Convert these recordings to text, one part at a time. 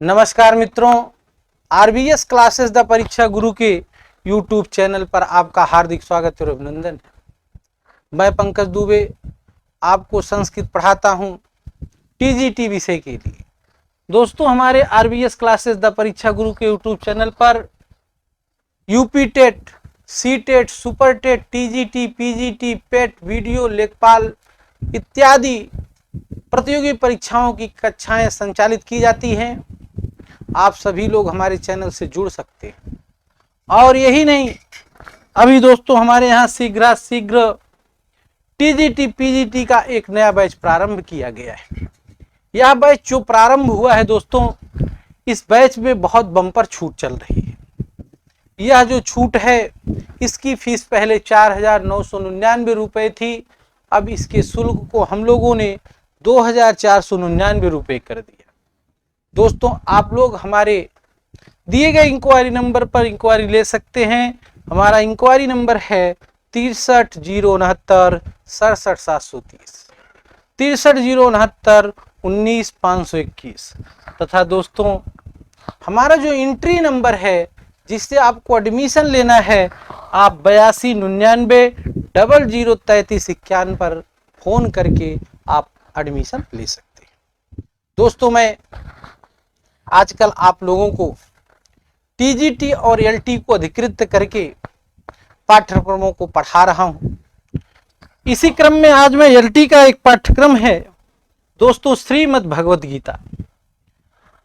नमस्कार मित्रों, RBS classes the Pariksha Guru के यूट्यूब चैनल पर आपका हार्दिक स्वागत और अभिनंदन है। मैं पंकज दुबे आपको संस्कृत पढ़ाता हूं टीजीटी विषय के लिए। दोस्तों, हमारे RBS classes the Pariksha Guru के यूट्यूब चैनल पर UP TET, C TET, super TET, TGT, PGT, PET, video, लेखपाल इत्यादि प्रतियोगी परीक्षाओं की कक्षाएं संचालित की जाती हैं। आप सभी लोग हमारे चैनल से जुड़ सकते हैं। और यही नहीं, अभी दोस्तों हमारे यहाँ शीघ्र टीजीटी पीजीटी का एक नया बैच प्रारंभ किया गया है। यह बैच जो प्रारंभ हुआ है दोस्तों, इस बैच में बहुत बम्पर छूट चल रही है। यह जो छूट है, इसकी फीस पहले 4,999 रुपये थी। अब इसके शुल्क को हम लोगों ने 2,499 रुपये कर दिया। दोस्तों, आप लोग हमारे दिए गए इंक्वायरी नंबर पर इंक्वायरी ले सकते हैं। हमारा इंक्वायरी नंबर है 63,069 67,730, 63,069 19,521 तथा दोस्तों हमारा जो एंट्री नंबर है जिससे आपको एडमिशन लेना है, आप 8299 003351 पर फोन करके आप एडमिशन ले सकते हैं। दोस्तों, मैं आजकल आप लोगों को टीजीटी और एलटी को अधिकृत करके पाठ्यक्रमों को पढ़ा रहा हूं। इसी क्रम में आज मैं एलटी का एक पाठ्यक्रम है दोस्तों, श्रीमद् भगवद गीता।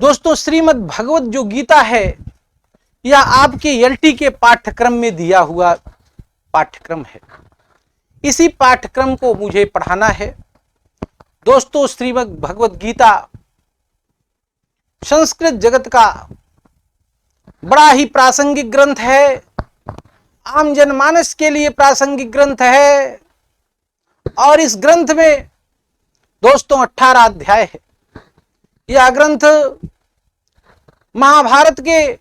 दोस्तों, श्रीमद् भगवद जो गीता है, यह आपके एलटी के पाठ्यक्रम में दिया हुआ पाठ्यक्रम है। इसी पाठ्यक्रम को मुझे पढ़ाना है। दोस्तों, श्रीमद् भगवद गीता संस्कृत जगत का बड़ा ही प्रासंगिक ग्रंथ है। आम जनमानस के लिए प्रासंगिक ग्रंथ है। और इस ग्रंथ में दोस्तों 18 अध्याय है। यह ग्रंथ महाभारत के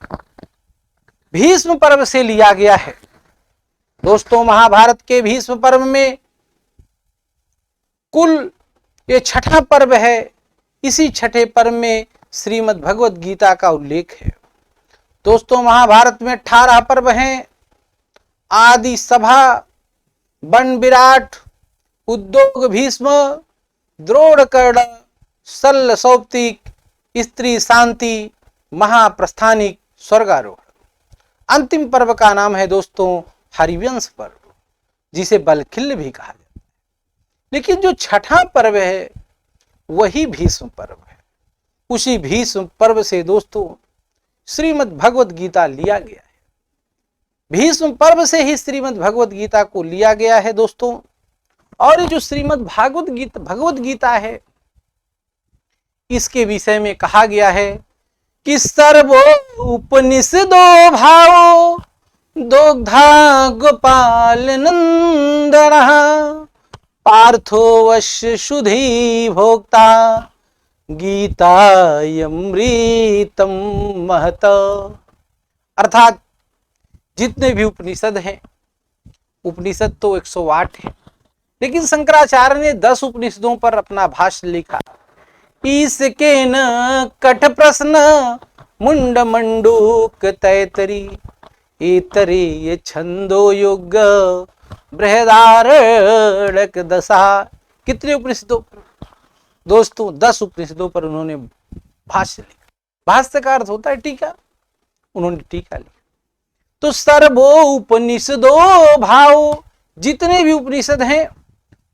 भीष्म पर्व से लिया गया है। दोस्तों, महाभारत के भीष्म पर्व में कुल ये छठा पर्व है। इसी छठे पर्व में श्रीमद् भगवद गीता का उल्लेख है। दोस्तों, महाभारत में 18 पर्व हैं। आदि सभा, वन विराट, उद्योग भीष्म, द्रोण कर्ण, शल्य सौप्तिक, स्त्री शांति, महाप्रस्थानिक, स्वर्गारोहण। अंतिम पर्व का नाम है दोस्तों हरिवंश पर्व, जिसे बलखिल्य भी कहा जाता है। लेकिन जो छठा पर्व है वही भीष्म पर्व है। उसी भीष्म पर्व से दोस्तों श्रीमद् भगवद गीता लिया गया है। भीष्म पर्व से ही श्रीमद् भगवद गीता को लिया गया है दोस्तों। और ये जो श्रीमद् भगवद गीता है, इसके विषय में कहा गया है कि सर्वो उपनिषदो भावो दोग्धा गोपाल नंदनः पार्थो वश्य शुधि भोक्ता गीतायमृतम महत। अर्थात जितने भी उपनिषद हैं, उपनिषद तो 108 है, लेकिन शंकराचार्य ने 10 उपनिषदों पर अपना भाष्य लिखा। इसके न कठ प्रश्न मुंड मंडूक तैतरी एतरे ये छंदो युग बृहदारण्यक दशा। कितने उपनिषदों पर दोस्तों? 10 उपनिषदों पर उन्होंने भाष्य लिखा। भाष्य का अर्थ होता है टीका। उन्होंने टीका लिखा। तो सर्वो उपनिषदो भाव, जितने भी उपनिषद हैं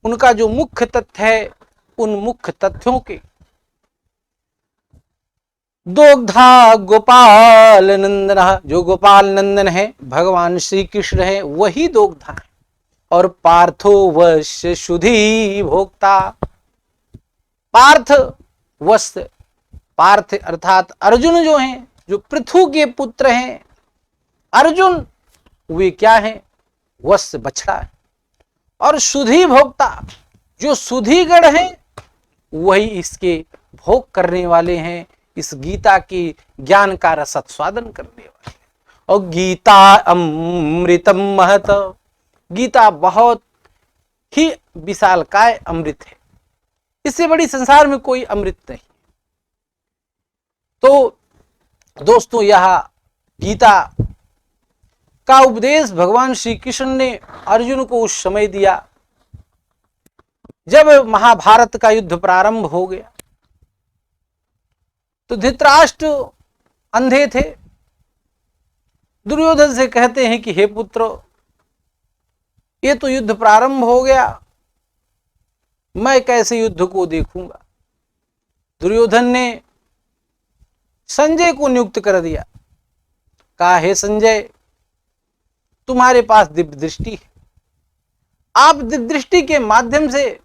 उनका जो मुख्य तथ्य है, उन मुख्य तथ्यों के दोग्धा गोपाल नंदन, जो गोपाल नंदन है, भगवान श्री कृष्ण है, वही दोग्धा है। और पार्थो वश्य शुधि भोक्ता, पार्थ वश्य, पार्थ अर्थात अर्जुन जो हैं, जो पृथु के पुत्र हैं अर्जुन, वे क्या हैं? वश्य बछड़ा है। और शुधि भोक्ता, जो शुधिगण हैं, वही इसके भोग करने वाले हैं, इस गीता के ज्ञान का रसस्वादन करने वाले। और गीता अमृतम महत, गीता बहुत ही विशालकाय अमृत है। इससे बड़ी संसार में कोई अमृत नहीं। तो दोस्तों, यह गीता का उपदेश भगवान श्री कृष्ण ने अर्जुन को उस समय दिया जब महाभारत का युद्ध प्रारंभ हो गया। तो धृतराष्ट्र अंधे थे। दुर्योधन से कहते हैं कि हे पुत्र, ये तो युद्ध प्रारंभ हो गया, मैं कैसे युद्ध को देखूंगा। दुर्योधन ने संजय को नियुक्त कर दिया। कहा, हे संजय, तुम्हारे पास दिव्य दृष्टि है, आप दिव्य दृष्टि के माध्यम से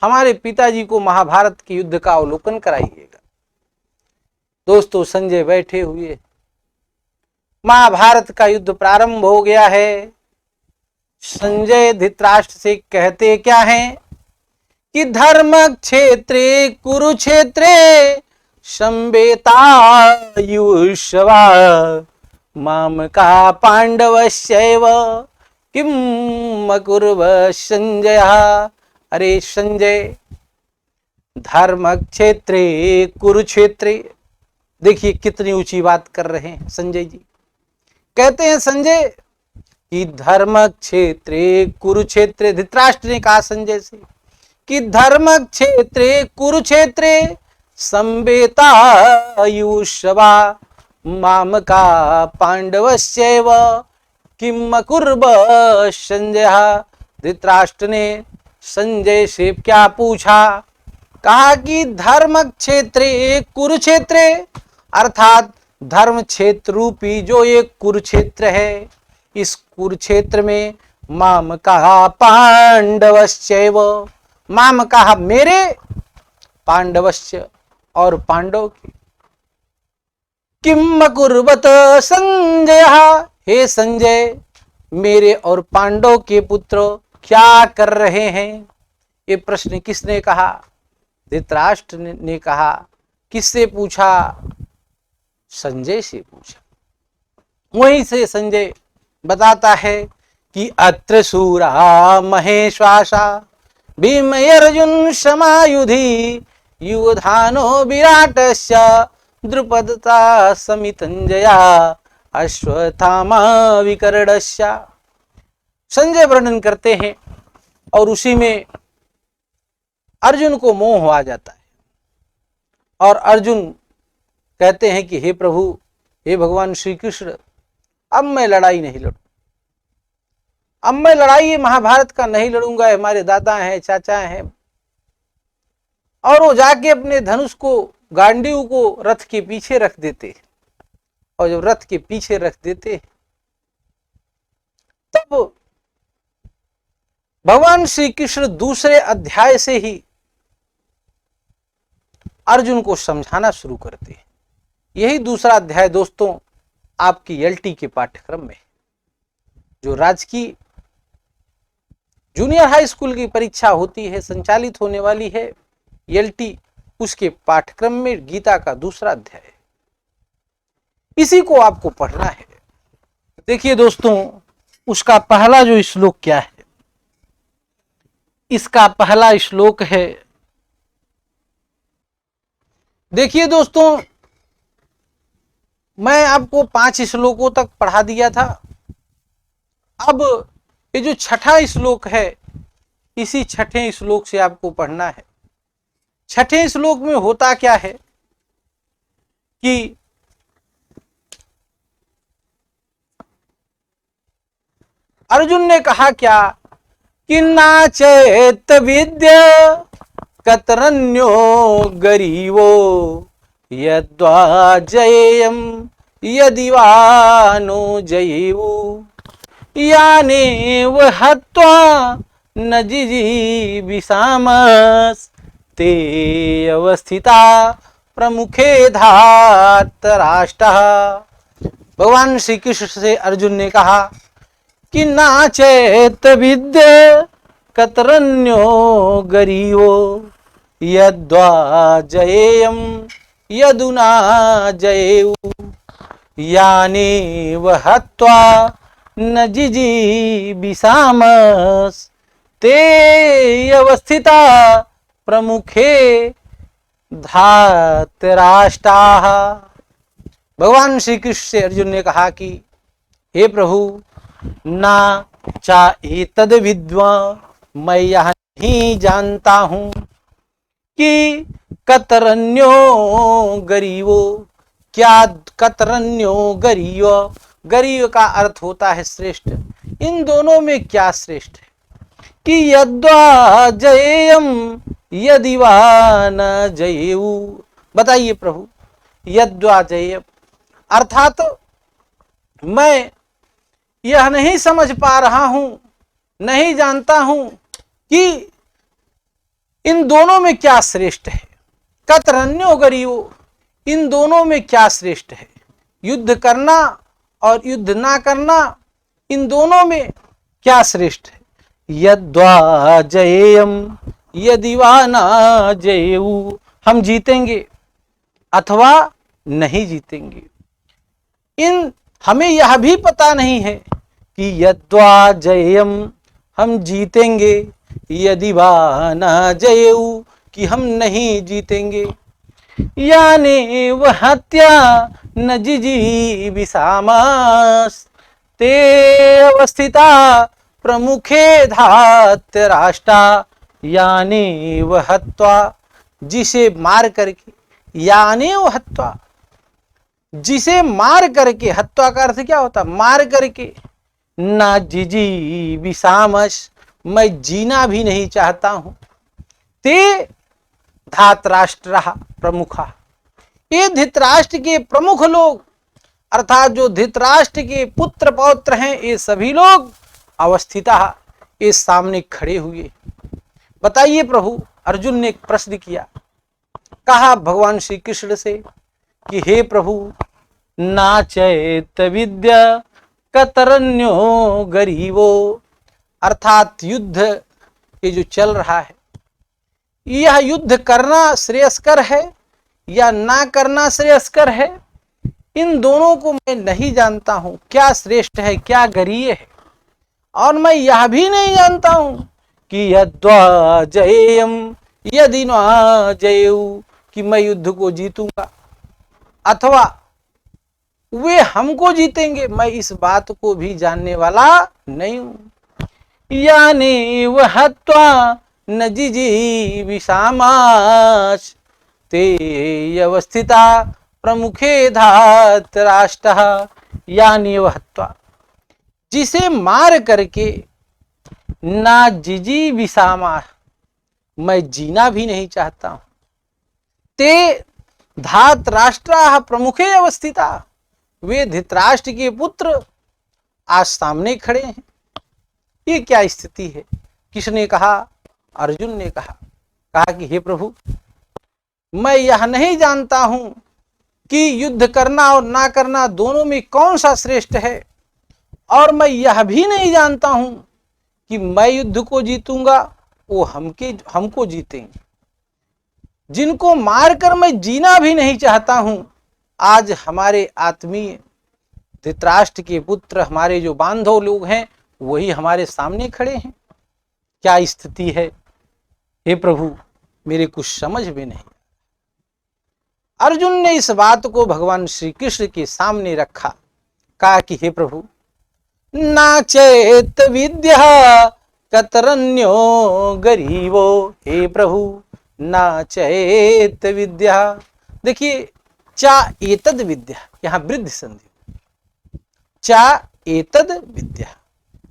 हमारे पिताजी को महाभारत के युद्ध का अवलोकन कराइएगा। दोस्तों, संजय बैठे हुए, महाभारत का युद्ध प्रारंभ हो गया है। संजय धृतराष्ट्र से कहते क्या हैं कि धर्म क्षेत्रे कुरुक्षेत्रे संवेतायुष्वा माम का पांडवस्यैव किम अकुर्व संजय। अरे संजय, धर्म क्षेत्रे कुरुक्षेत्रे, देखिए कितनी ऊंची बात कर रहे हैं संजय जी। कहते हैं संजय कि धर्म क्षेत्रे कुरुक्षेत्रे, धृतराष्ट्र ने कहा संजय से कि धर्म क्षेत्रे कुरुक्षेत्रे संवेतायुष्वा माम का पांडवस्यैव किम अकुर्व संजय। धृतराष्ट्र ने संजय से क्या पूछा? कहा कि धर्म क्षेत्रे कुरुक्षेत्रे, अर्थात धर्म क्षेत्र रूपी जो एक कुरुक्षेत्र है, इस कुरुक्षेत्र में माम कहा पांडवस्यैव, माम कहा मेरे, पांडवस्य और पांडव के, किम कुर्वत संजय, हे संजय, मेरे और पांडव के पुत्र क्या कर रहे हैं? ये प्रश्न किसने कहा? धृतराष्ट्र ने कहा। किससे पूछा? संजय से पूछा। वहीं से संजय बताता है कि अत्र सूरा महेश्वासा भीम अर्जुन समायुधि युधानो विराटस्य द्रुपदता समितंजया अश्वत्थामा विकर्णस्य। संजय वर्णन करते हैं और उसी में अर्जुन को मोह आ जाता है और अर्जुन कहते हैं कि हे प्रभु, हे भगवान श्री कृष्ण, अब मैं लड़ाई नहीं लड़ूं, अब मैं लड़ाई महाभारत का नहीं लड़ूंगा। हमारे दादा हैं, चाचा हैं, और वो जाके अपने धनुष को, गांडीव को रथ के पीछे रख देते, और जब रथ के पीछे रख देते तब भगवान श्री कृष्ण दूसरे अध्याय से ही अर्जुन को समझाना शुरू करते हैं। यही दूसरा अध्याय दोस्तों आपकी एलटी के पाठ्यक्रम में, जो राजकीय जूनियर हाई स्कूल की परीक्षा होती है, संचालित होने वाली है एलटी, उसके पाठ्यक्रम में गीता का दूसरा अध्याय है। इसी को आपको पढ़ना है। देखिए दोस्तों, उसका पहला जो श्लोक क्या है, इसका पहला श्लोक है, देखिए दोस्तों, मैं आपको 5 श्लोकों तक पढ़ा दिया था। अब ये जो छठा श्लोक है, इसी छठे श्लोक से आपको पढ़ना है। छठे श्लोक में होता क्या है कि अर्जुन ने कहा क्या कि नाचेत विद्या कतरन्यो गरीवो यद्वा जयेयम यदि वा नो जयेवु यानेव हत्वा न जिजीविषामस् ते अवस्थिता प्रमुखे धार्तराष्ट्रः। भगवान श्री कृष्ण से अर्जुन ने कहा कि नाचेत विद्या कतरन्यो गरीवो यद्वा जयेयम यदुना जयेयु यानेव हत्वा न जिजीविषामस् ते अवस्थिता प्रमुखे धार्तराष्ट्राः। भगवान श्री कृष्ण से अर्जुन ने कहा कि हे प्रभु, ना चा एतद विद्वा, मैं यह नहीं जानता हूं कि कतरन्यो गरीवो, क्या कतरन्यो गरीयो, गरीयो का अर्थ होता है श्रेष्ठ, इन दोनों में क्या श्रेष्ठ है कि यद्वा जयेयम यदि वा न जयेऊ। बताइए प्रभु, यद्वा जयेयम अर्थात मैं यह नहीं समझ पा रहा हूं, नहीं जानता हूं कि इन दोनों में क्या श्रेष्ठ है। कतरन्यो गरीयो, इन दोनों में क्या श्रेष्ठ है, युद्ध करना और युद्ध ना करना, इन दोनों में क्या श्रेष्ठ है। यद्वा जयेयम यदि वा न जयेऊ, हम जीतेंगे अथवा नहीं जीतेंगे। इन हमें यह भी पता नहीं है कि यद्वा जयेयम, हम जीतेंगे, यदि वा न जयेऊ, कि हम नहीं जीतेंगे। याने वह हत्या न जिजीविषामास ते अवस्थिता प्रमुखे धात्य राष्ट्रा, याने वह हत्वा, जिसे मार करके, याने वह हत्वा, जिसे मार करके, हत्वा का अर्थ क्या होता, मार करके, ना जिजीविषामस, मैं जीना भी नहीं चाहता हूं, ते धातराष्ट्र प्रमुखा, ये धृतराष्ट्र के प्रमुख लोग, अर्थात जो धृतराष्ट्र के पुत्र पौत्र हैं, ये सभी लोग अवस्थिता, ये सामने खड़े हुए। बताइए प्रभु, अर्जुन ने एक प्रश्न किया, कहा भगवान श्री कृष्ण से कि हे प्रभु, नाचैत विद्या कतरन्यो गरीवो, अर्थात युद्ध ये जो चल रहा है, यह युद्ध करना श्रेयस्कर है या ना करना श्रेयस्कर है, इन दोनों को मैं नहीं जानता हूं, क्या श्रेष्ठ है क्या गरीय है। और मैं यह भी नहीं जानता हूं कि यद्वा जयेयम यदि न जयेऊ, कि मैं युद्ध को जीतूंगा अथवा वे हमको जीतेंगे, मैं इस बात को भी जानने वाला नहीं हूं। यानी वह हत्वा न जिजीविषामास ते अवस्थिता प्रमुखे धातराष्ट्र, यानी वह हत्वा, जिसे मार करके, ना जिजीविषामास, मैं जीना भी नहीं चाहता हूं, ते धातराष्ट्र प्रमुखे अवस्थिता, वे धृतराष्ट्र के पुत्र आज सामने खड़े हैं। ये क्या स्थिति है। किसने कहा, अर्जुन ने कहा कि हे प्रभु, मैं यह नहीं जानता हूं कि युद्ध करना और ना करना दोनों में कौन सा श्रेष्ठ है, और मैं यह भी नहीं जानता हूं कि मैं युद्ध को जीतूंगा वो हमको जीतेंगे। जिनको मारकर मैं जीना भी नहीं चाहता हूं, आज हमारे आत्मीय धृतराष्ट्र के पुत्र, हमारे जो बांधव लोग हैं, वही हमारे सामने खड़े हैं। क्या स्थिति है हे प्रभु, मेरे कुछ समझ में नहीं। अर्जुन ने इस बात को भगवान श्री कृष्ण के सामने रखा, कहा कि हे प्रभु, नाचेत विद्या कतरन्यो गरीवो, हे प्रभु नाचेत विद्या। देखिए, चा एतद विद्या, यहां वृद्धि संधि, चा एतद विद्या,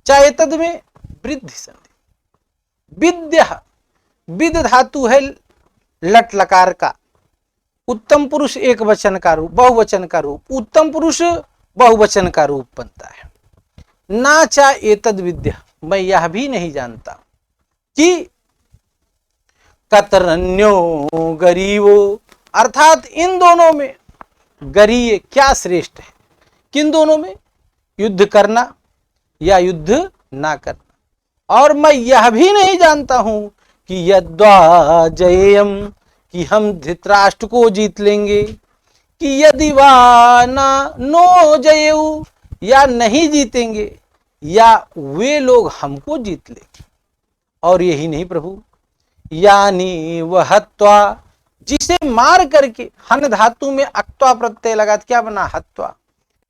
चा एतद में वृद्धि संधि। विद्या, विद धातु है लट लकार का, उत्तम पुरुष एक वचन का रूप, बहुवचन का रूप, उत्तम पुरुष बहुवचन का रूप बनता है। ना चा एतद विद्या, मैं यह भी नहीं जानता कि कतरन्यो गरीवो, अर्थात इन दोनों में गरीय क्या श्रेष्ठ है। किन दोनों में, युद्ध करना या युद्ध ना करना। और मैं यह भी नहीं जानता हूं कि यद्वा जयेयम, कि हम धृतराष्ट्र को जीत लेंगे, कि यदि वा नो जयेऊ, या नहीं जीतेंगे, या वे लोग हमको जीत लेंगे। और यही नहीं प्रभु, यानी वह हत्वा जिसे मार करके, हन धातु में अक्त्वा प्रत्यय लगा तो क्या बना, हत्वा।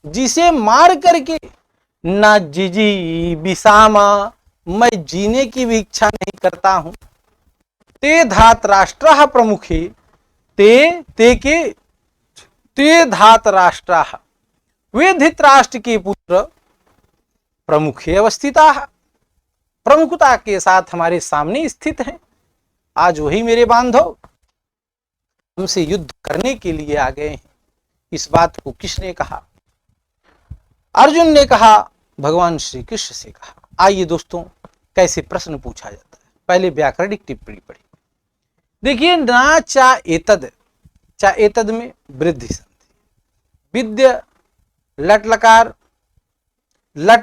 जिसे मार करके ना जिजी विसामा, मैं जीने की भी इच्छा नहीं करता हूं। ते धात राष्ट्र प्रमुखे, ते के ते धात राष्ट्र, वे धृतराष्ट्र के पुत्र प्रमुखे अवस्थिता, प्रमुखता के साथ हमारे सामने स्थित हैं। आज वही मेरे बांधव हमसे युद्ध करने के लिए आ गए हैं। इस बात को किसने कहा? अर्जुन ने कहा, भगवान श्री कृष्ण से कहा। आइए दोस्तों, कैसे प्रश्न पूछा जाता है, पहले व्याकरणिक टिप्पणी पढ़ी। देखिए, ना चा एतद में वृद्धि संधि, विद्य लट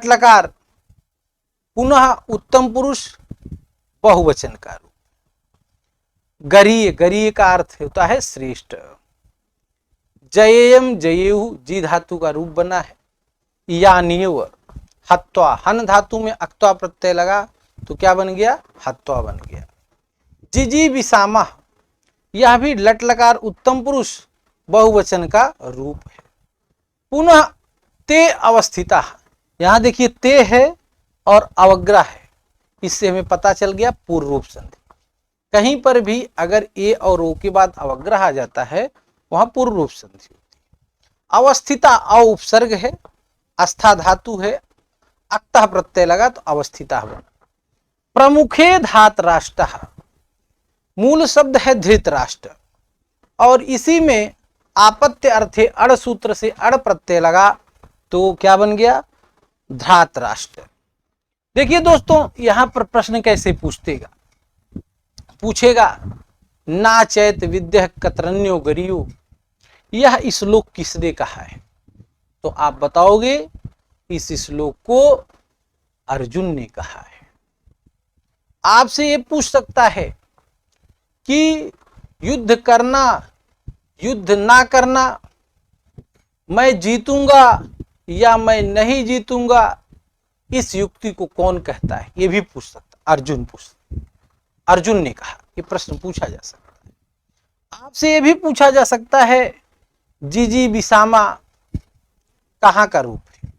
लकार पुनः उत्तम पुरुष बहुवचन का रूप। गरीय का अर्थ होता है श्रेष्ठ। जयेयम जयेहु, जी धातु का रूप बना है। यान्यव हत्वा, हन धातु में अक्त्वा प्रत्यय लगा तो क्या बन गया, हत्वा बन गया। जिजी विसामा, यह भी लट लकार उत्तम पुरुष बहुवचन का रूप है। पुनः ते अवस्थिता, यहां देखिए ते है और अवग्रह है, इससे हमें पता चल गया पूर्व रूप संधि। कहीं पर भी अगर ए और ओ के बाद अवग्रह आ जाता है वहां पूर्व रूप संधि होती है। अवस्थिता अ उपसर्ग है, आस्था धातु है, अक्तः प्रत्यय लगा तो अवस्थिता बना। प्रमुखे धात राष्ट्र, मूल शब्द है धृतराष्ट्र और इसी में आपत्य अर्थे अड़ सूत्र से अड़ प्रत्यय लगा तो क्या बन गया, धात राष्ट्र। देखिए दोस्तों, यहां पर प्रश्न कैसे पूछेगा, ना चैत विद्य कतरन्यो गरियो, यह श्लोक किसने कहा है? तो आप बताओगे इस श्लोक को अर्जुन ने कहा है। आपसे ये पूछ सकता है कि युद्ध करना, युद्ध ना करना, मैं जीतूंगा या मैं नहीं जीतूंगा, इस युक्ति को कौन कहता है? ये भी पूछ सकता, अर्जुन ने कहा। ये प्रश्न पूछा जा सकता है। आपसे ये भी पूछा जा सकता है, जिजी विसामा कहाँ का रूप है?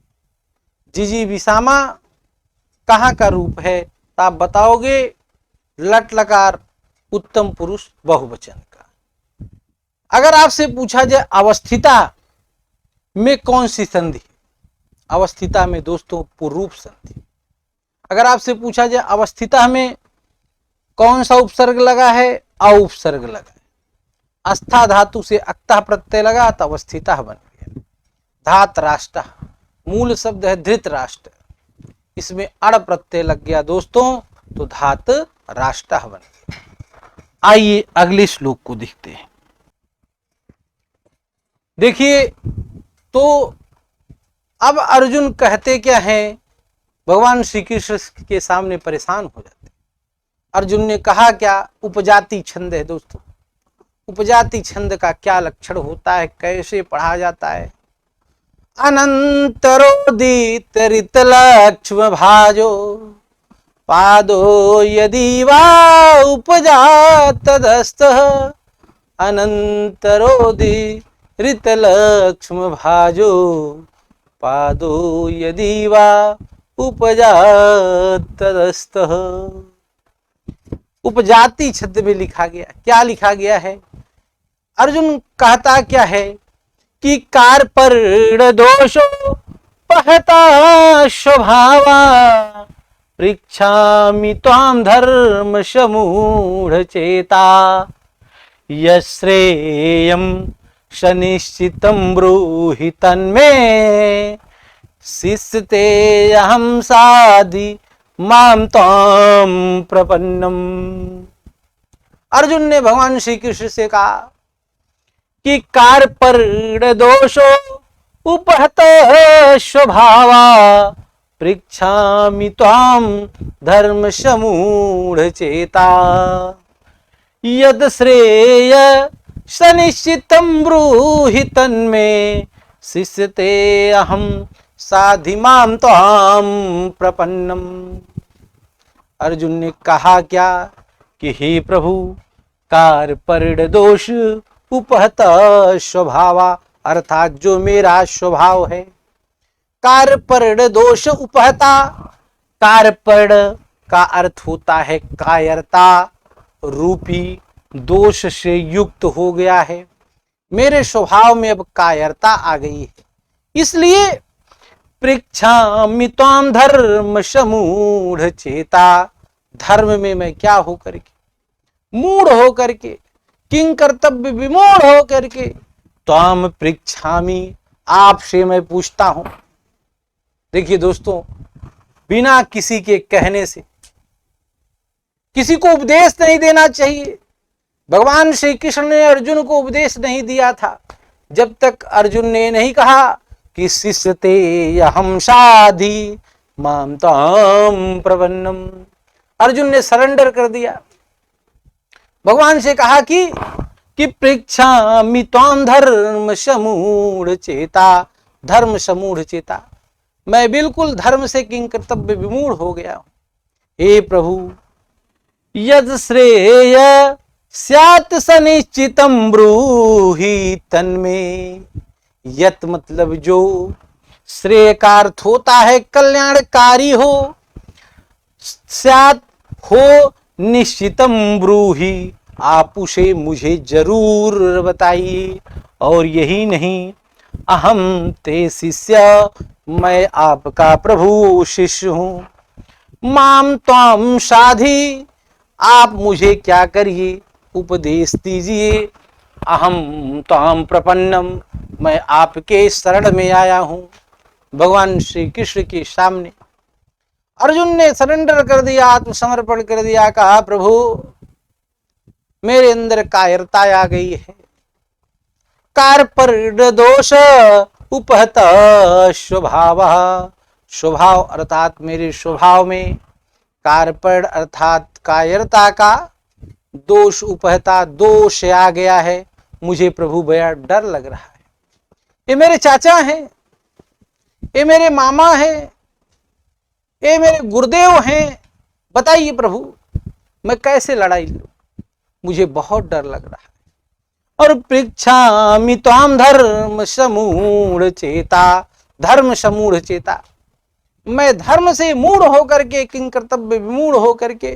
जिजी विसामा कहाँ का रूप है? तो आप बताओगे लट लकार उत्तम पुरुष बहुवचन का। अगर आपसे पूछा जाए अवस्थिता में कौन सी संधि? अवस्थिता में दोस्तों पूर्व रूप संधि। अगर आपसे पूछा जाए अवस्थिता में कौन सा उपसर्ग लगा है? अ उपसर्ग लगा है। आस्था धातु से अक्तः प्रत्यय लगा तो अवस्थिता बन गया। धात राष्ट्र, मूल शब्द है धृतराष्ट्र, इसमें अड़ प्रत्यय लग गया दोस्तों तो धात राष्ट्र बन गया। आइए अगले श्लोक को देखते हैं। देखिए, तो अब अर्जुन कहते क्या हैं? भगवान श्री कृष्ण के सामने परेशान हो जाते। अर्जुन ने कहा क्या? उपजाति छंद है दोस्तों। उपजाति छंद का क्या लक्षण होता है, कैसे पढ़ा जाता है? अनंतरोदित ऋतलक्ष्म भाजो पादो यदि वा उपजातदस्तः, अनंतरोदित ऋतलक्ष्म भाजो पादो यदि वा उपजातदस्तः। उपजाति छंद में लिखा गया, क्या लिखा गया है? अर्जुन कहता क्या है कि कार्पण्य दोषो पहता स्वभावा, पृच्छामि त्वां धर्म समूढ़ चेता, यश्रेयं सनिश्चितं ब्रूहि तन्मे, शिष्यते अहं साधि माम ताम प्रपन्नम। अर्जुन ने भगवान श्री कृष्ण से कहा कि कार्पण्य दोषो उपहत स्वभावा, पृच्छामि त्वां धर्म समूढ़ चेता, यद श्रेय सनिश्चितं ब्रूहि तन्मे, शिष्यते अहं साधि माम त्वां प्रपन्नम। अर्जुन ने कहा क्या कि हे प्रभु, कार्पण्य दोष उपहत स्वभावा, अर्थात जो मेरा स्वभाव है। कार्पण्य दोष उपहता, कार्पण्य का अर्थ होता है कायरता रूपी दोष से युक्त हो गया है। मेरे स्वभाव में अब कायरता आ गई है, इसलिए पृच्छामि त्वां धर्म समूढ़ चेता, धर्म में मैं क्या हो करके, मूढ़ हो करके, किंग कर्तव्य विमूढ़ हो करके, त्वाम पृच्छामि, आपसे मैं पूछता हूं। देखिए दोस्तों, बिना किसी के कहने से किसी को उपदेश नहीं देना चाहिए। भगवान श्री कृष्ण ने अर्जुन को उपदेश नहीं दिया था जब तक अर्जुन ने नहीं कहा कि शिष्य ते अहम साधि माम ताम प्रपन्नम। अर्जुन ने सरेंडर कर दिया, भगवान से कहा कि पृच्छामि त्वां धर्म समूढ़ चेता, धर्म समूढ़ चेता, मैं बिल्कुल धर्म से किंग कर्तव्य विमूढ़ हो गया हूं। हे प्रभु, यद श्रेय स्यात् सनिश्चितं ब्रूहि तन्मे, यत मतलब जो, श्रेय का अर्थ होता है कल्याणकारी हो, स्यात् हो निश्चितम ब्रूहि, आप उसे मुझे जरूर बताइए। और यही नहीं, अहम ते शिष्य, मैं आपका प्रभु शिष्य हूं। माम त्वाम साधि, आप मुझे क्या करिए, उपदेश दीजिए। अहम त्वाम प्रपन्नम, मैं आपके शरण में आया हूं। भगवान श्री कृष्ण के सामने अर्जुन ने सरेंडर कर दिया, आत्मसमर्पण कर दिया, कहा प्रभु मेरे अंदर कायरता आ गई है, कार्पण्य दोष उपहत स्वभाव, स्वभाव अर्थात मेरे स्वभाव में कार्पण्य अर्थात कायरता का दोष उपहता, दोष आ गया है। मुझे प्रभु बड़ा डर लग रहा है। ये मेरे चाचा हैं, ये मेरे मामा हैं, ये मेरे गुरुदेव हैं, बताइए प्रभु मैं कैसे लड़ाई लूं, मुझे बहुत डर लग रहा है। और पृच्छामि त्वां धर्म समूढ़ चेता, धर्म समूढ़ चेता, मैं धर्म से मूढ़ होकर के, किंग कर्तव्य विमूढ़ होकर के,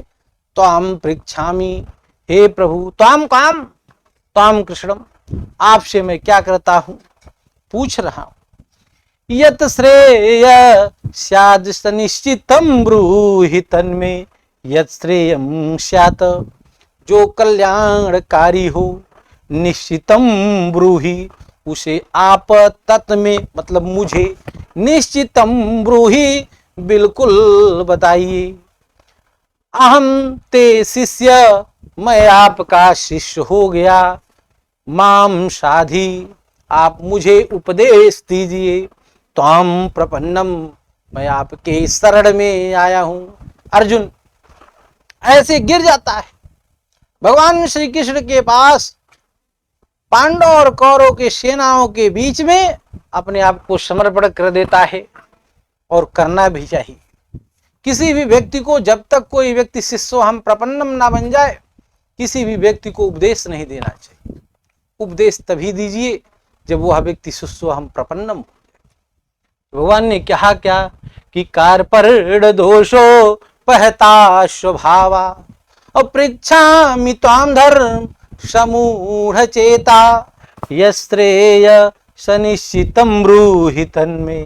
त्वां पृच्छामि, हे प्रभु, त्वां काम, त्वां कृष्णम, आपसे मैं क्या करता हूं, पूछ रहा हूं। यत श्रेय स्याद् सनिश्चितं ब्रूहि तन्मे, यत श्रेयं स्यात्, जो कल्याणकारी हो, निश्चितम ब्रूहि, उसे आप तत् में मतलब मुझे, निश्चितम ब्रूहि बिल्कुल बताइए। अहम ते शिष्य, मैं आपका शिष्य हो गया। माम साधि, आप मुझे उपदेश दीजिए। त्वाम प्रपन्नम, मैं आपके शरण में आया हूं। अर्जुन ऐसे गिर जाता है भगवान श्री कृष्ण के पास, पांडव और कौरव के सेनाओं के बीच में अपने आप को समर्पण कर देता है, और करना भी चाहिए। किसी भी व्यक्ति को, जब तक कोई व्यक्ति शिष्यो हम प्रपन्नम ना बन जाए, किसी भी व्यक्ति को उपदेश नहीं देना चाहिए। उपदेश तभी दीजिए जब वह व्यक्ति शिष्यो हम प्रपन्नम हो। भगवान ने कहा क्या कि कार्पण्य दोषो पहता स्वभावा, अपृच्छामि त्वां धर्म समूढ़ चेता, यश्रेय सनिश्चितं ब्रूहि तन्मे,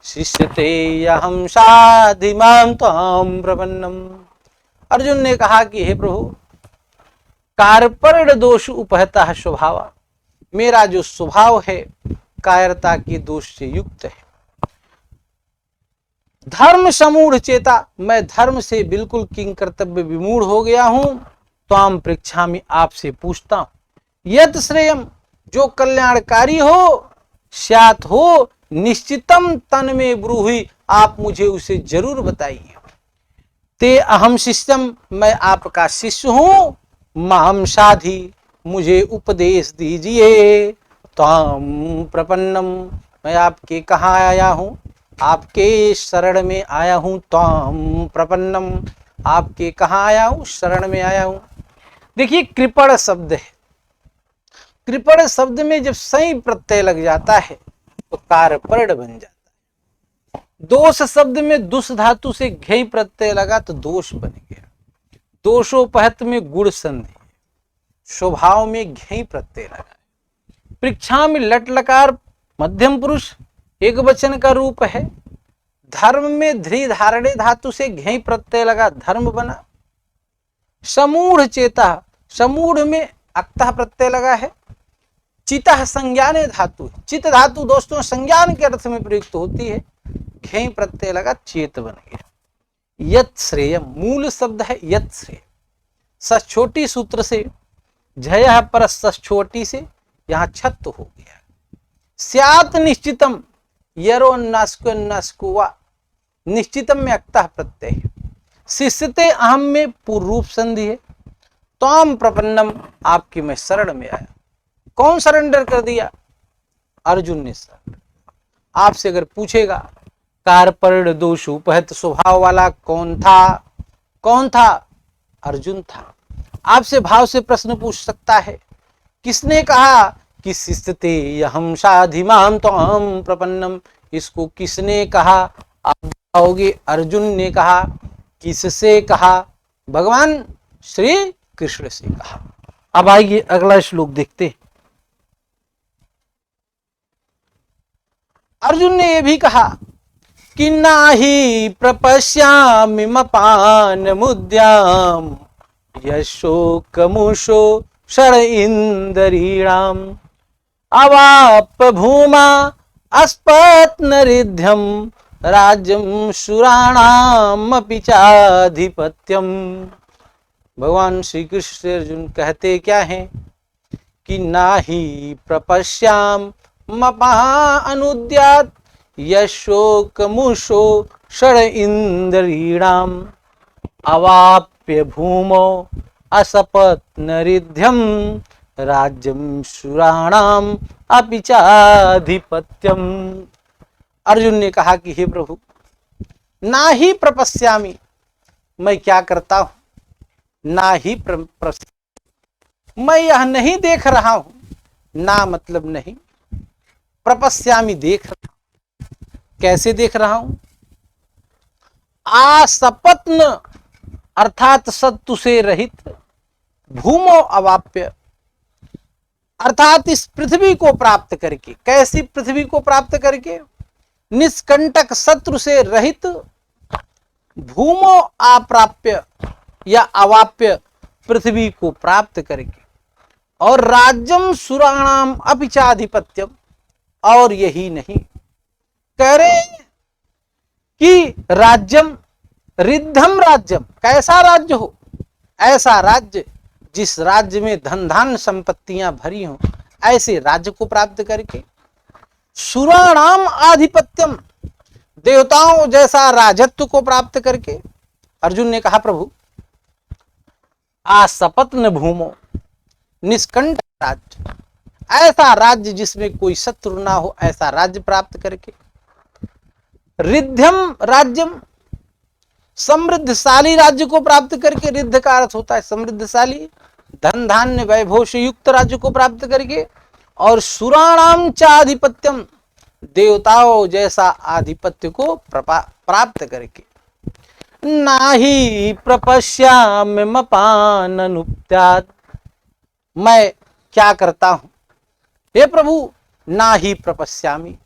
शिष्यते अहम साधि मां त्वां प्रपन्नम। अर्जुन ने कहा कि हे प्रभु, कार्पण्य दोष उपहता स्वभाव, मेरा जो स्वभाव है कायरता के दोष से युक्त है। धर्म समूढ़ चेता, मैं धर्म से बिल्कुल किंग कर्तव्य विमूढ़ हो गया हूं। त्वाम पृच्छामि, आपसे पूछता हूं। यत श्रेयम, जो कल्याणकारी हो, स्यात् हो निश्चितम तन में ब्रूहि, आप मुझे उसे जरूर बताइए। ते अहम शिष्यम, मैं आपका शिष्य हूं। माम साधि, मुझे उपदेश दीजिए। त्वाम प्रपन्नम, मैं आपके कहाँ आया हूं, आपके शरण में आया हूं। त्वाम प्रपन्नम, आपके कहाँ आया हूं, शरण में आया हूं। देखिए कृपण शब्द है, कृपण शब्द में जब सई प्रत्यय लग जाता है तो कारपर्ण बन जाता है। दोष शब्द में दुष धातु से घई प्रत्यय लगा तो दोष बन गया। दोषोपहत में गुण संधि, स्वभाव में घई प्रत्यय लगा। परीक्षा में लट लकार मध्यम पुरुष एक वचन का रूप है। धर्म में ध्री धारणे धातु से घई प्रत्यय लगा, धर्म बना। समूढ़ चेता, समूढ़ में अक्तः प्रत्यय लगा है। चितः संज्ञाने धातु, चित धातु दोस्तों संज्ञान के अर्थ में प्रयुक्त होती है, घई प्रत्यय लगा, चेत बन गया। यत श्रेय मूल शब्द है यत श्रेय, सछोटी सूत्र से झय पर सछोटी से यहां छत हो गया। स्यात निश्चितम, यरो नास्कुवा, निश्चितम में अक्तः प्रत्यय है। शिष्यते अहम में पूर्व रूप संधि है। त्वाम प्रपन्नम, आपकी मैं शरण में आया। कौन सरेंडर कर दिया? अर्जुन ने सरेंडर। आपसे अगर पूछेगा कारपर्ण दोष उपहत स्वभाव वाला कौन था, कौन था? अर्जुन था। आपसे भाव से प्रश्न पूछ सकता है, किसने कहा कि शिष्यते अहम साधिमाम त्वाम प्रपन्नम, इसको किसने कहा? आप बताओगे अर्जुन ने कहा। किससे कहा? भगवान श्री कृष्ण से कहा। अब आइए अगला श्लोक देखते हैं। अर्जुन ने यह भी कहा कि नाही प्रपश्यामि मपान मुद्याम यशोकमुषो षड इंद्रियाणाम अवाप भूमा अस्पत्नरिध्यम राज्यम सुराणाम अपि चाधिपत्यम। भगवान श्री कृष्ण से अर्जुन कहते क्या हैं कि नाही प्रपश्याम मपा अनुद्यात यशोकमुषो षड इंद्रियाणाम अवाप्य भूमो असपत्नरिध्यम राज्यम सुराणाम अपि चाधिपत्यम। अर्जुन ने कहा कि हे प्रभु, ना ही प्रपश्यामि, मैं क्या करता हूं, ना ही मैं यह नहीं देख रहा हूं। ना मतलब नहीं, प्रपश्यामि देख रहा हूं। कैसे देख रहा हूं? आसपत्न अर्थात सत्तु से रहित, भूमो अवाप्य अर्थात इस पृथ्वी को प्राप्त करके। कैसी पृथ्वी को प्राप्त करके? निष्कंटक शत्रु से रहित, भूमो अप्राप्य या अवाप्य पृथ्वी को प्राप्त करके, और राज्यम सुराणाम अपि चाधिपत्यम, और यही नहीं, कह रहे कि राज्यम रिद्धम राज्यम, कैसा राज्य हो? ऐसा राज्य जिस राज्य में धन धान संपत्तियां भरी हों, ऐसे राज्य को प्राप्त करके। सुराणाम आधिपत्यम, देवताओं जैसा राजत्व को प्राप्त करके। अर्जुन ने कहा प्रभु, आसपत्न भूमो, निष्कंटक राज्य, ऐसा राज्य जिसमें कोई शत्रु ना हो, ऐसा राज्य प्राप्त करके। रिद्धम राज्यम, समृद्धशाली राज्य को प्राप्त करके। रिद्ध का अर्थ होता है समृद्धशाली, धन धान्य वैभव से युक्त राज्य को प्राप्त करके। और सुराणाम चाधिपत्यम, देवताओं जैसा आधिपत्य को प्राप्त करके। नाही प्रपश्यामि मपान अनुप्त्यात्, मैं क्या करता हूं हे प्रभु? ना ही प्रपश्यामि,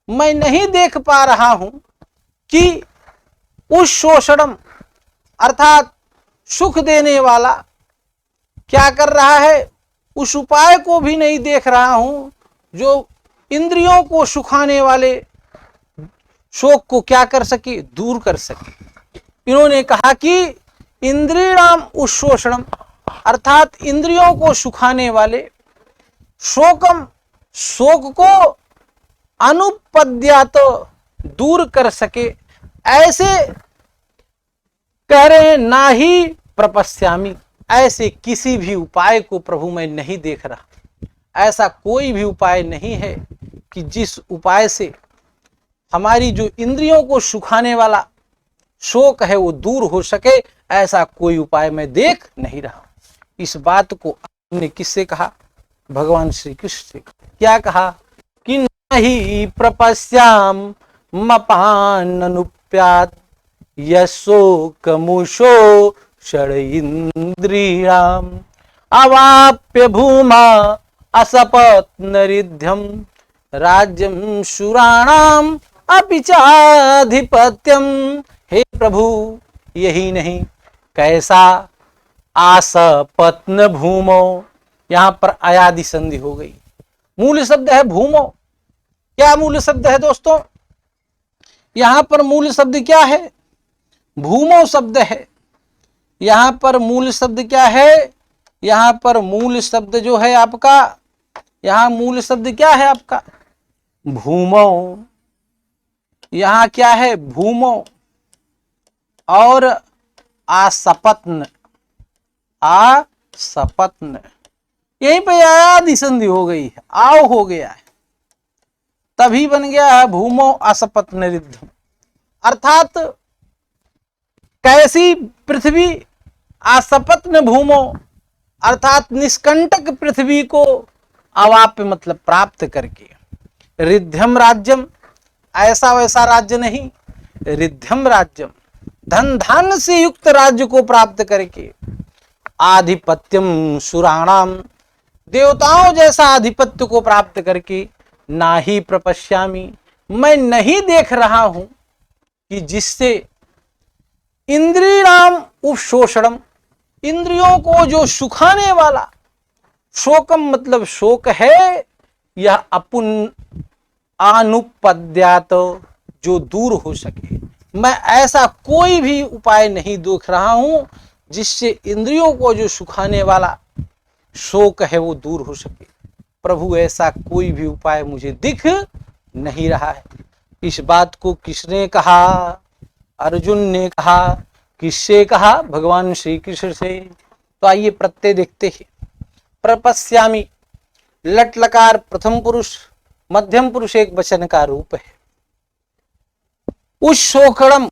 मैं नहीं देख पा रहा हूं कि उस शोषणम अर्थात सुख देने वाला क्या कर रहा है, उस उपाय को भी नहीं देख रहा हूं जो इंद्रियों को सुखाने वाले शोक को क्या कर सके, दूर कर सके। इन्होंने कहा कि इंद्रियाणाम उशोषणम अर्थात इंद्रियों को सुखाने वाले, शोकम शोक को अनुपद्यात दूर कर सके, ऐसे कह रहे हैं। ना ही प्रपश्यामि, ऐसे किसी भी उपाय को प्रभु मैं नहीं देख रहा। ऐसा कोई भी उपाय नहीं है कि जिस उपाय से हमारी जो इंद्रियों को सुखाने वाला शोक है वो दूर हो सके, ऐसा कोई उपाय मैं देख नहीं रहा। इस बात को आपने किससे कहा? भगवान श्री कृष्ण से। क्या कहा? कि नहीं प्रपश्याम मपान अनुप्यात यशोकमुषो षड इंद्रियाम अवाप्य भूमा असपत नरिध्यम राज्यम शुराणाम अपि चाधिपत्यम। हे प्रभु, यही नहीं, कैसा आसपत्न भूमो, यहां पर अयादि संधि हो गई। मूल शब्द है भूमो। क्या मूल शब्द है दोस्तों? यहां पर मूल शब्द क्या है? भूमो शब्द है। यहां पर मूल शब्द क्या है? यहां पर मूल शब्द जो है आपका, यहां मूल शब्द क्या है आपका? भूमो। यहां क्या है? भूमो। और आसपत्न, आसपत्न, यहीं पे आदि संधि हो गई है, आओ हो गया है, तभी बन गया है भूमो असपत्न रिद्धम। अर्थात कैसी पृथ्वी? आसपत्न भूमो, अर्थात निष्कंटक पृथ्वी को अवाप्य मतलब प्राप्त करके, रिद्धम राज्यम, ऐसा वैसा राज्य नहीं, रिद्धम राज्यम, धन धान्य से युक्त राज्य को प्राप्त करके, आधिपत्यम सुराणाम, देवताओं जैसा आधिपत्य को प्राप्त करके, ना ही प्रपश्यामी, मैं नहीं देख रहा हूं कि जिससे इंद्रियाम उपशोषणम, इंद्रियों को जो सुखाने वाला, शोकम मतलब शोक है, यह अपुन अनुपद्यात, जो दूर हो सके। मैं ऐसा कोई भी उपाय नहीं देख रहा हूं जिससे इंद्रियों को जो सुखाने वाला शोक है वो दूर हो सके। प्रभु, ऐसा कोई भी उपाय मुझे दिख नहीं रहा है। इस बात को किसने कहा? अर्जुन ने कहा। किससे कहा? भगवान श्री कृष्ण से। तो आइए प्रत्यय देखते हैं। प्रपश्यामि, लट लकार प्रथम पुरुष, मध्यम पुरुष एक वचन का रूप है। उस शोकड़म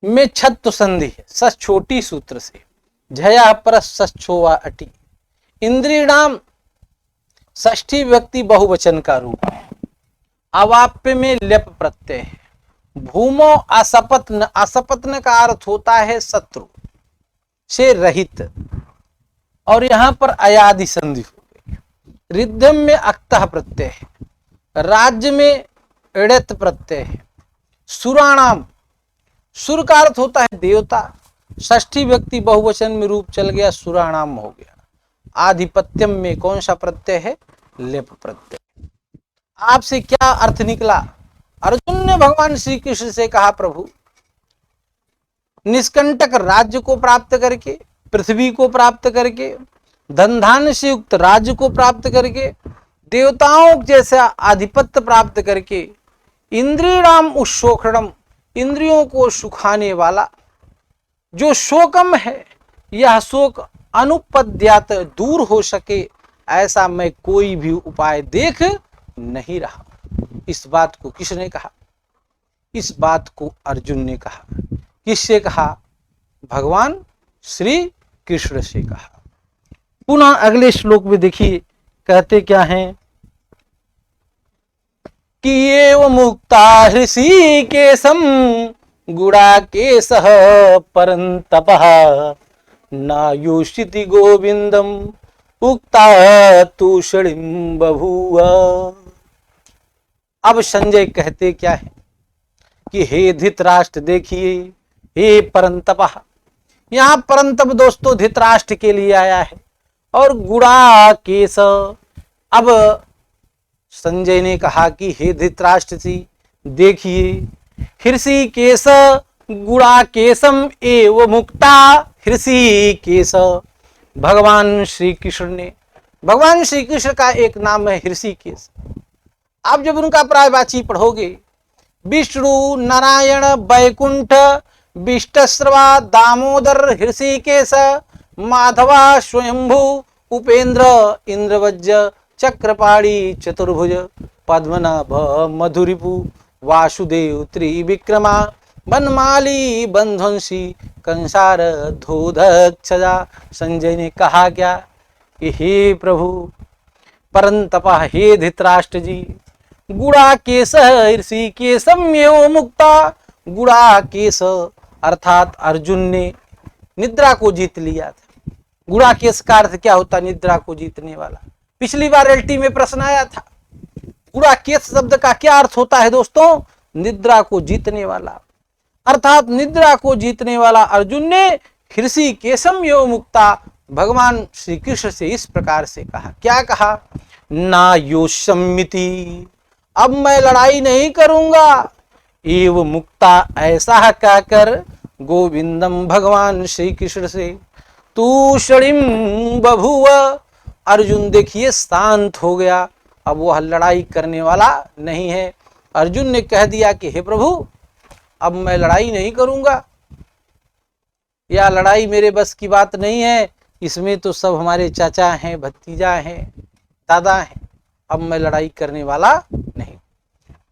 में छत्व संधि है, सच छोटी सूत्र से, झया पर सच्छोवा अटी। इंद्रियाणाम षष्ठी व्यक्ति बहुवचन का रूप है। अवाप्य में लेप प्रत्यय है। भूमो असपत्न, असपत्न का अर्थ होता है शत्रु से रहित, और यहां पर अयादि संधि हो गई। रिद्धम में अक्तः प्रत्यय है। राज्य में ऋत प्रत्यय है। सुराणाम, सुर का अर्थ होता है देवता, षष्ठी व्यक्ति बहुवचन में रूप चल गया, सुराणाम हो गया। आधिपत्यम में कौन सा प्रत्यय है? लेप प्रत्यय। आपसे क्या अर्थ निकला? अर्जुन ने भगवान श्री कृष्ण से कहा, प्रभु, निष्कंटक राज्य को प्राप्त करके, पृथ्वी को प्राप्त करके, धन धान्य से युक्त राज्य को प्राप्त करके, देवताओं जैसा आधिपत्य प्राप्त करके, इंद्रियाणाम उशोखणम, इंद्रियों को सुखाने वाला जो शोकम है, यह शोक अनुपद्यात, दूर हो सके, ऐसा मैं कोई भी उपाय देख नहीं रहा। इस बात को किसने कहा? इस बात को अर्जुन ने कहा। किससे कहा? भगवान श्री कृष्ण से कहा। पुनः अगले श्लोक में देखिए कहते क्या हैं कि एव मुक्ता हृषीकेशं गुडाकेशः परन्तपः नायुष्यति गोविंदम उक्ता तूषणिं बभूव। अब संजय कहते क्या है कि हे धृतराष्ट्र, देखिए, हे परंतपः, यहां परंतप दोस्तों धृतराष्ट्र के लिए आया है, और गुडाकेश। अब संजय ने कहा कि हे धृतराष्ट्र जी, देखिए, हृषीकेश गुडाकेशम एव मुक्ता। हृषीकेश भगवान श्री कृष्ण ने, भगवान श्री कृष्ण का एक नाम है हृषीकेश। आप जब उनका प्रायवाची पढ़ोगे, विष्णु नारायण वैकुंठ विष्टश्रवा दामोदर हृषीकेश माधवा स्वयंभू उपेंद्र इंद्रवज्र चक्रपाणी चतुर्भुज पद्मनाभ मधुरिपु वासुदेव त्रिविक्रमा बनमाली बंध्वंसी कंसार धोधक्षजा। संजय ने कहा क्या कि हे प्रभु परंतपा हे धृतराष्ट्र जी, गुड़ा केस ऋषि केसम्यो मुक्ता। गुड़ा केस अर्थात अर्जुन ने निद्रा को जीत लिया था। गुड़ा केस का अर्थ क्या होता? निद्रा को जीतने वाला। पिछली बार एलटी में प्रश्न आया था, गुड़ा केस शब्द का क्या अर्थ होता है दोस्तों? निद्रा को जीतने वाला। अर्थात निद्रा को जीतने वाला अर्जुन ने ऋषि केसम यो मुक्ता, भगवान श्री कृष्ण से इस प्रकार से कहा। क्या कहा? ना योषमिति, अब मैं लड़ाई नहीं करूंगा। एव मुक्ता, ऐसा कहकर गोविंदम भगवान श्री कृष्ण से तूषणिम बभुव, अर्जुन देखिए शांत हो गया। अब वह लड़ाई करने वाला नहीं है। अर्जुन ने कह दिया कि हे प्रभु अब मैं लड़ाई नहीं करूंगा, या लड़ाई मेरे बस की बात नहीं है, इसमें तो सब हमारे चाचा हैं, भतीजा हैं, दादा हैं, अब मैं लड़ाई करने वाला नहीं।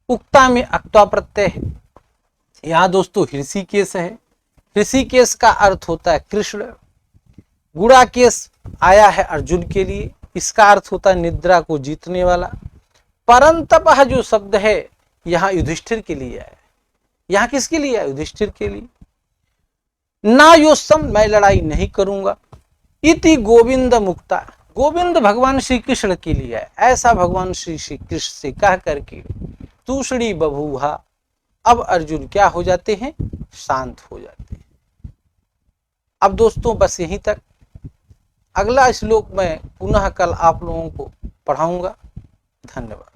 उक्ता में अक्त्वा प्रत्यय है। यहाँ दोस्तों ऋषिकेश है। ऋषिकेश का अर्थ होता है कृष्ण। गुड़ाकेश आया है अर्जुन के लिए, इसका अर्थ होता है निद्रा को जीतने वाला। परंतप जो शब्द है यहाँ युधिष्ठिर के लिए है। यहाँ किसके लिए है? युधिष्ठिर के लिए। ना योसम, मैं लड़ाई नहीं करूंगा। इति गोविंद मुक्ता, गोविंद भगवान श्री कृष्ण के लिए है। ऐसा भगवान श्री कृष्ण से कह करके तूषणी बभूहा, अब अर्जुन क्या हो जाते हैं? शांत हो जाते हैं। अब दोस्तों बस यहीं तक। अगला श्लोक मैं पुनः कल आप लोगों को पढ़ाऊंगा। धन्यवाद।